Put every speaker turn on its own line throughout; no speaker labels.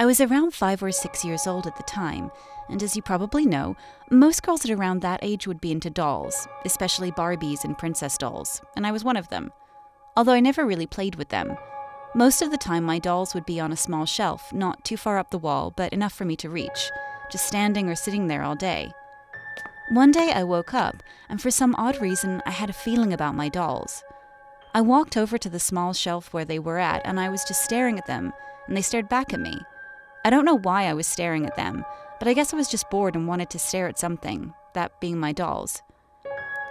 I was around 5 or 6 years old at the time, and as you probably know, most girls at around that age would be into dolls, especially Barbies and princess dolls, and I was one of them. Although I never really played with them. Most of the time my dolls would be on a small shelf, not too far up the wall, but enough for me to reach, just standing or sitting there all day. One day I woke up, and for some odd reason I had a feeling about my dolls. I walked over to the small shelf where they were at, and I was just staring at them, and they stared back at me. I don't know why I was staring at them, but I guess I was just bored and wanted to stare at something, that being my dolls.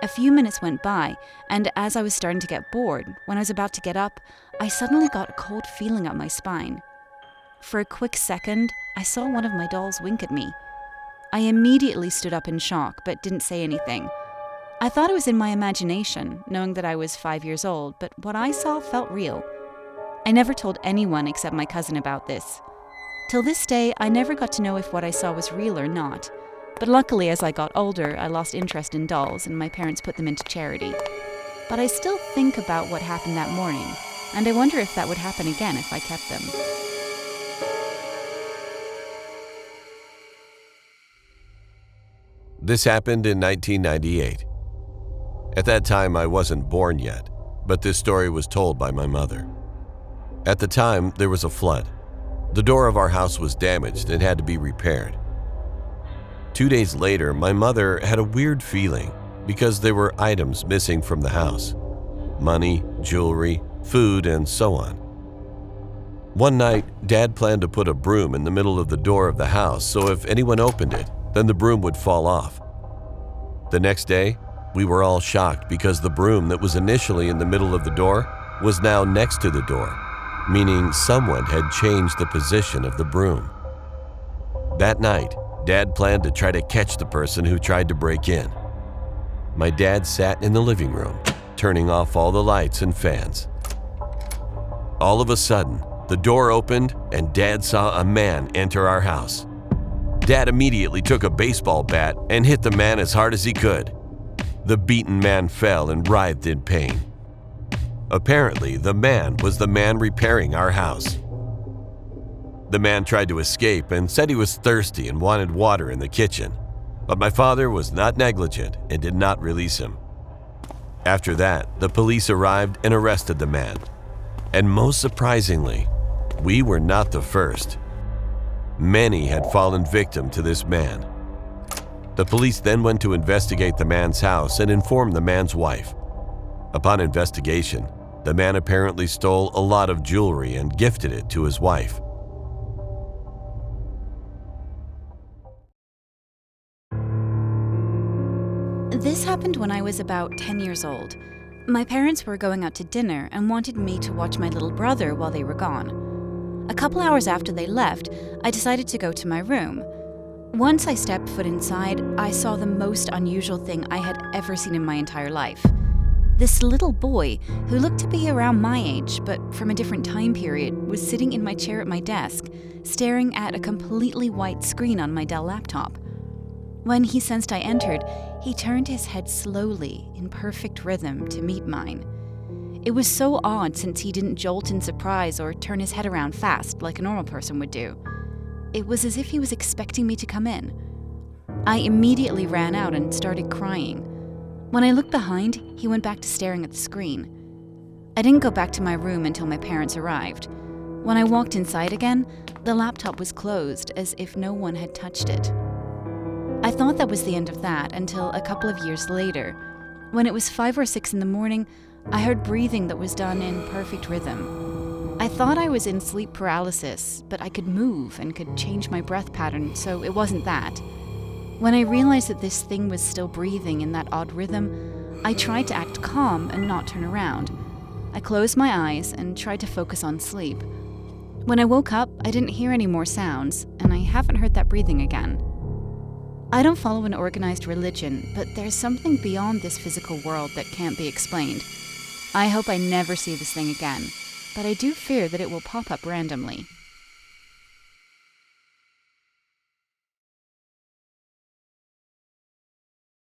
A few minutes went by, and as I was starting to get bored, when I was about to get up, I suddenly got a cold feeling up my spine. For a quick second, I saw one of my dolls wink at me. I immediately stood up in shock, but didn't say anything. I thought it was in my imagination, knowing that I was 5 years old, but what I saw felt real. I never told anyone except my cousin about this. Till this day, I never got to know if what I saw was real or not. But luckily, as I got older, I lost interest in dolls and my parents put them into charity. But I still think about what happened that morning, and I wonder if that would happen again if I kept them.
This happened in 1998. At that time, I wasn't born yet, but this story was told by my mother. At the time, there was a flood. The door of our house was damaged and had to be repaired. 2 days later, my mother had a weird feeling because there were items missing from the house. Money, jewelry, food, and so on. One night, Dad planned to put a broom in the middle of the door of the house so if anyone opened it, then the broom would fall off. The next day, we were all shocked because the broom that was initially in the middle of the door was now next to the door, meaning someone had changed the position of the broom. That night, Dad planned to try to catch the person who tried to break in. My dad sat in the living room, turning off all the lights and fans. All of a sudden, the door opened and Dad saw a man enter our house. Dad immediately took a baseball bat and hit the man as hard as he could. The beaten man fell and writhed in pain. Apparently, the man was the man repairing our house. The man tried to escape and said he was thirsty and wanted water in the kitchen, but my father was not negligent and did not release him. After that, the police arrived and arrested the man. And most surprisingly, we were not the first. Many had fallen victim to this man. The police then went to investigate the man's house and informed the man's wife. Upon investigation, the man apparently stole a lot of jewelry and gifted it to his wife.
This happened when I was about 10 years old. My parents were going out to dinner and wanted me to watch my little brother while they were gone. A couple hours after they left, I decided to go to my room. Once I stepped foot inside, I saw the most unusual thing I had ever seen in my entire life. This little boy, who looked to be around my age, but from a different time period, was sitting in my chair at my desk, staring at a completely white screen on my Dell laptop. When he sensed I entered, he turned his head slowly, in perfect rhythm, to meet mine. It was so odd since he didn't jolt in surprise or turn his head around fast like a normal person would do. It was as if he was expecting me to come in. I immediately ran out and started crying. When I looked behind, he went back to staring at the screen. I didn't go back to my room until my parents arrived. When I walked inside again, the laptop was closed as if no one had touched it. I thought that was the end of that until a couple of years later. When it was 5 or 6 in the morning, I heard breathing that was done in perfect rhythm. I thought I was in sleep paralysis, but I could move and could change my breath pattern, so it wasn't that. When I realized that this thing was still breathing in that odd rhythm, I tried to act calm and not turn around. I closed my eyes and tried to focus on sleep. When I woke up, I didn't hear any more sounds, and I haven't heard that breathing again. I don't follow an organized religion, but there's something beyond this physical world that can't be explained. I hope I never see this thing again, but I do fear that it will pop up randomly.